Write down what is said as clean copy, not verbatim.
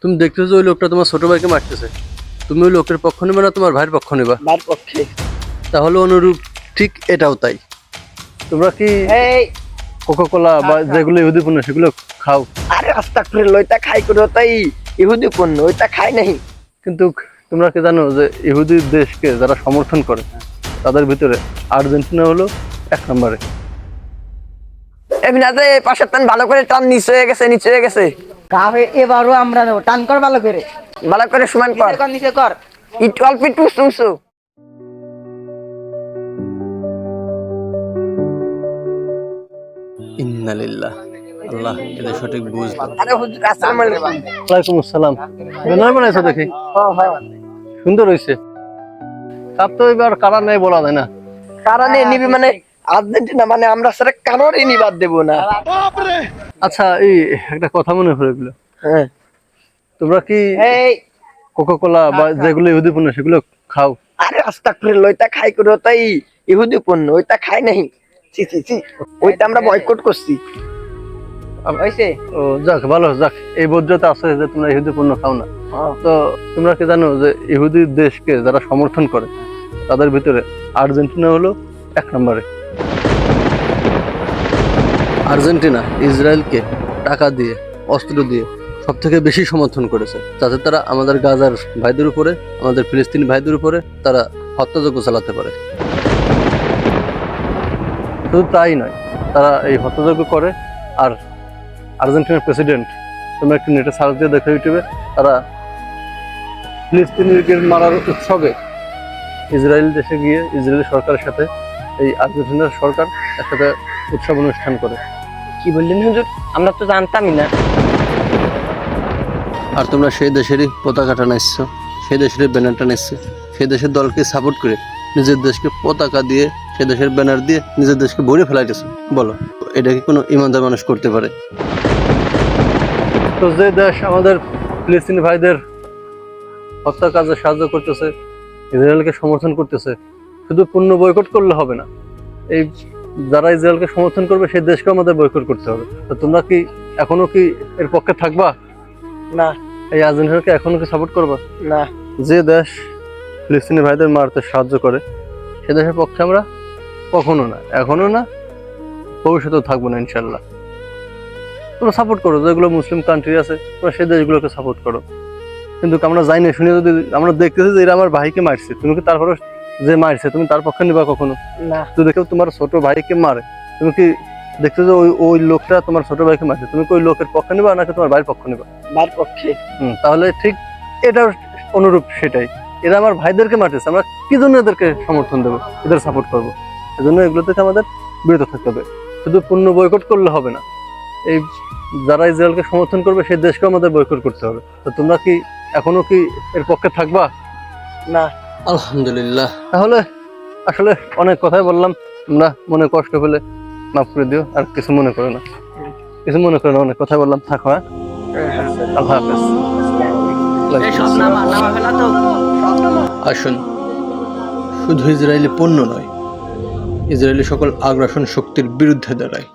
তুমি দেখতেছো যে ওই লোকটা তোমার ছোট ভাইকে মারতেছে, তুমি ওই লোকের পক্ষ নেবে না তোমার ভাইয়ের পক্ষ নেবা? ভাইয়ের পক্ষে। তাহলে অনুরূপ ঠিক এটাও তাই। তোমরা কি এই কোকা কোলা বা যেগুলো ইহুদি পণ্য সেগুলো খাও? আরে আস্তাগফিরুল্লাহ, লইতা খাই করে তাই ইহুদি পণ্য ওইটা খাই নাই। কিন্তু তোমরা কি জানো যে ইহুদি দেশকে যারা সমর্থন করে তাদের ভিতরে আর্জেন্টিনা হলো 1 নম্বরে। এমনিতে পাশের টান ভালো করে টান নিচে হয়ে গেছে, নিচে হয়ে গেছে। কাবে এবারও আমরা নেব, টান কর ভালো করে, ভালো করে সমান কর, নিচে কর, নিচে কর। একটু অল্প একটু উঁচু উঁচু। ইন্না লিল্লাহ, আল্লাহ এদের সঠিক বুঝ দাও। আরে হুজুর আসসালামু আলাইকুম। ওয়ালাইকুম আসসালাম। বেনার বানাইছো দেখি, সুন্দর হইছে। তার তো এবার কারা নেই বলা যায় না। কারণে নিবি মানে আর্জেন্টিনা মানে আমরা স্যার কারোরই নিবাদ দেব না। আচ্ছা, এই একটা কথা মনে পড়ে গেল, হ্যাঁ তোমরা কি এই কোকা কোলা বা যেগুলো ইহুদি পণ্য সেগুলো খাও? আরে আস্তাগফিরুল্লাহ, ওইটা খাই করে তাই ইহুদি পণ্য ওইটা খাই নাই। ছি ছি ছি, ওইটা আমরা বয়কট করছি। হইছে? ও যাক, ভালো যাক, এই বৈধতা আছে যে তোমরা ইহুদি পণ্য খাও না। তো তোমরা কি জানো যে ইহুদি দেশকে যারা সমর্থন করে তাদের ভিতরে আর্জেন্টিনা হলো 1 নম্বরে। আর্জেন্টিনা ইসরায়েলকে টাকা দিয়ে, অস্ত্র দিয়ে সব থেকে বেশি সমর্থন করেছে, যাতে তারা আমাদের গাজার ভাইদের উপরে, আমাদের ফিলিস্তিনি ভাইদের উপরে তারা হত্যাযজ্ঞ চালাতে পারে। শুধু তাই নয়, তারা এই হত্যাযজ্ঞ করে। আর আর্জেন্টিনার প্রেসিডেন্ট, তোমরা একটু নেটে সার্চ দিয়ে দেখো ইউটিউবে, তারা ফিলিস্তিনিদের মারার উৎসবে ইসরায়েল দেশে গিয়ে ইসরায়েলি সরকারের সাথে এই আর্জেন্টিনার সরকার একসাথে উৎসব অনুষ্ঠান করে। কি বললেন হুজুর? আমরা তো জানতামই না। আর তোমরা সেই দেশেরই পতাকাটা নিচ্ছ, সেই দেশের ব্যানারটা নিচ্ছ, সেই দেশের দলকে সাপোর্ট করে নিজের দেশকে পতাকা দিয়ে, সেই দেশের ব্যানার দিয়ে নিজের দেশকে ভরে ফেলাইতেছে। বলো, এটা কি কোনো ইমানদার মানুষ করতে পারে? তো যে দেশ আমাদের ফিলিস্তিনি ভাইদের হত্যা কাজে সাহায্য করতেছে, ইসরায়েলকে সমর্থন করতেছে, শুধু পণ্য বয়কট করলে হবে না, এই যারা ইসরায়েলকে সমর্থন করবে সেই দেশকে আমাদের বয়কট করতে হবে। তো তোমরা কি এখনো কি এর পক্ষে থাকবা? না এই আর্জেন্টিনাকে এখনো কি সাপোর্ট করবা? না, যে দেশ ফিলিস্তিনি ভাইদের মারতে সাহায্য করে সে দেশের পক্ষে আমরা কখনো না, এখনো না, ভবিষ্যতেও থাকবো না ইনশাল্লাহ। তোমরা সাপোর্ট করো, যেগুলো মুসলিম কান্ট্রি আছে তোমরা সেই দেশগুলোকে সাপোর্ট করো। কিন্তু আমরা যাই না শুনে যদি আমরা দেখতেছি যে এরা আমার ভাইকে মারছে, তুমি কি তারপরে যে মারছে তুমি তার পক্ষে নিবা কখনো? না। তুই দেখো তোমার ছোট ভাইকে মারে, তুমি কি দেখছো যে ওই লোকটা তোমার ছোট ভাইকে মারছে, তুমি কি ওই লোকের পক্ষে নিবা নাকি তোমার ভাইয়ের পক্ষে নিবা? ভাইয়ের পক্ষে। তাহলে ঠিক এটাও অনুরূপ সেটাই। এরা আমার ভাইদেরকে মারতেছে, আমরা কি জন্য এদেরকে সমর্থন দেবো, এদের সাপোর্ট করবো? এজন্য এগুলো থেকে আমাদের বিরত থাকতে হবে। শুধু পণ্য বয়কট করলে হবে না, এই যারা ইসরায়েলকে সমর্থন করবে সেই দেশকেও আমাদের বয়কট করতে হবে। তো তোমরা কি এখনো কি এর পক্ষে থাকবা? না। আলহামদুলিল্লাহ। তাহলে আসলে অনেক কথাই বললাম, তোমরা মনে কষ্ট পেলে মাফ করে দিও, আর কিছু মনে করো না, কিছু মনে করো না, অনেক কথা বললাম, থাকো। হ্যাঁ, আল্লাহ হাফেজ। আসুন, শুধু ইসরায়েলি পণ্য নয়, ইসরায়েলি সকল আগ্রাসন শক্তির বিরুদ্ধে দাঁড়ায়।